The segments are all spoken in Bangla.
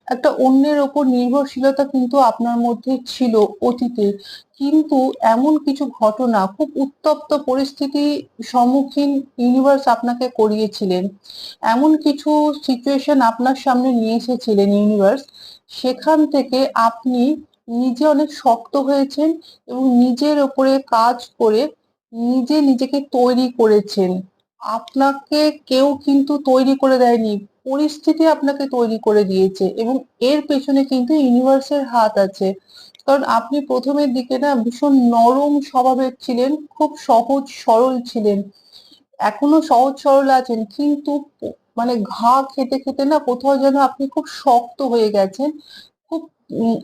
একটা অন্যের ওপর নির্ভরশীলতা কিন্তু আপনার মধ্যে ছিল অতীতে। কিন্তু এমন কিছু ঘটনা, খুব উত্তপ্ত পরিস্থিতি সম্মুখীন ইউনিভার্স আপনাকে করিয়েছিলেন, এমন কিছু সিচুয়েশন আপনার সামনে নিয়ে এসেছিলেন ইউনিভার্স, সেখান থেকে আপনি নিজে অনেক শক্ত হয়েছেন এবং নিজের ওপরে কাজ করে নিজে নিজেকে তৈরি করেছেন। আপনাকে কেউ কিন্তু তৈরি করে দেয়নি, পরিস্থিতি আপনাকে তৈরি করে দিয়েছে, এবং এর পেছনে কিন্তু ইউনিভার্সের হাত আছে। কারণ আপনি প্রথমের দিকে না ভীষণ নরম স্বভাবের ছিলেন, খুব সহজ সরল ছিলেন, এখনো সহজ সরল আছেন, কিন্তু মানে ঘা খেতে খেতে না কোথাও যেন আপনি খুব শক্ত হয়ে গেছেন। খুব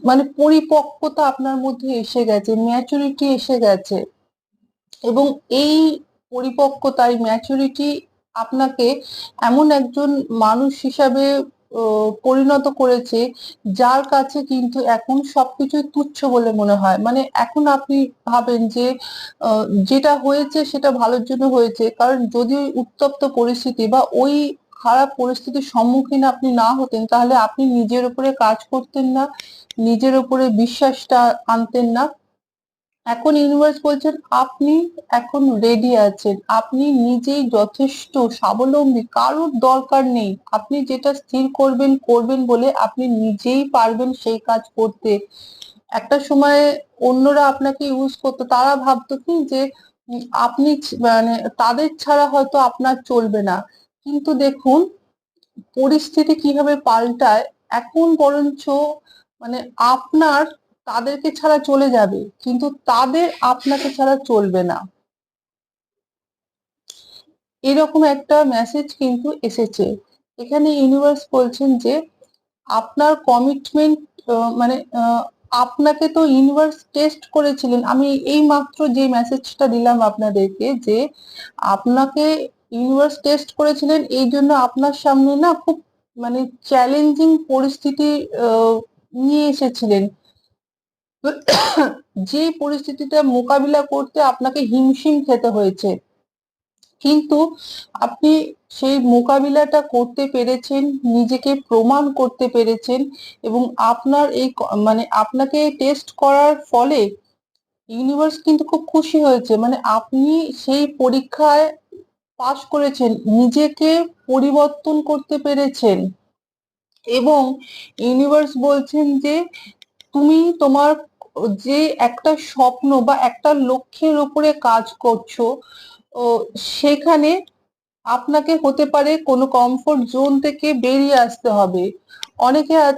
মানে পরিপক্কতা আপনার মধ্যে এসে গেছে, ম্যাচুরিটি এসে গেছে। এবং এই পরিপক্কতায় ম্যাচুরিটি আপনাকে এমন একজন মানুষ হিসাবে পরিণত করেছে, যার কাছে কিন্তু এখন সবকিছুই তুচ্ছ বলে মনে হয়। মানে এখন আপনি ভাবেন যে যেটা হয়েছে সেটা ভালোর জন্য হয়েছে, কারণ যদি ওই উত্তপ্ত পরিস্থিতি বা ওই খারাপ পরিস্থিতির সম্মুখীন আপনি না হতেন, তাহলে আপনি নিজের উপরে কাজ করতেন না, নিজের উপরে বিশ্বাসটা আনতেন না। এখন ইউনিভার্স বলছেন আপনি এখন রেডি আছেন, আপনি নিজেই যথেষ্ট স্বাবলম্বী, কারোর দরকার নেই। আপনি যেটা স্থির করবেন করবেন বলে আপনি নিজেই পারবেন সেই কাজ করতে। একটা সময় অন্যরা আপনাকে ইউজ করতো, তারা ভাবতো কি যে আপনি মানে তাদের ছাড়া হয়তো আপনার চলবে না। কিন্তু দেখুন পরিস্থিতি কিভাবে পাল্টায়, এখন বরঞ্চ মানে আপনার তাদেরকে ছাড়া চলে যাবে, কিন্তু তাদের আপনাকে ছাড়া চলবে না, এরকম একটা মেসেজ কিন্তু এসেছে। এখানে ইউনিভার্স বলছেন যে আপনার কমিটমেন্ট, মানে আপনাকে তো ইউনিভার্স টেস্ট করেছিলেন। আমি এই মাত্র যে মেসেজটা দিলাম আপনাদেরকে, যে আপনাকে ইউনিভার্স টেস্ট করেছিলেন, এই জন্য আপনার সামনে না খুব মানে চ্যালেঞ্জিং পরিস্থিতি আহ, নিয়ে এসেছিলেন, যে পরিস্থিতিটা মোকাবিলা করতে আপনাকে হিমশিম খেতে হয়েছে। কিন্তু আপনি সেই মোকাবিলাটা করতে পেরেছেন, নিজেকে প্রমাণ করতে পেরেছেন, এবং আপনার এই মানে আপনাকে টেস্ট করার ফলে ইউনিভার্স কিন্তু খুব খুশি হয়েছে। মানে আপনি সেই পরীক্ষায় পাশ করেছেন, নিজেকে পরিবর্তন করতে পেরেছেন, এবং ইউনিভার্স বলছেন যে তুমি তোমার যে একটা স্বপ্ন বা একটা লক্ষ্যের উপরে কাজ করছো, ও সেখানে আপনাকে হতে পারে কোনো কমফোর্ট জোন থেকে বেরিয়ে আসতে হবে। অনেকে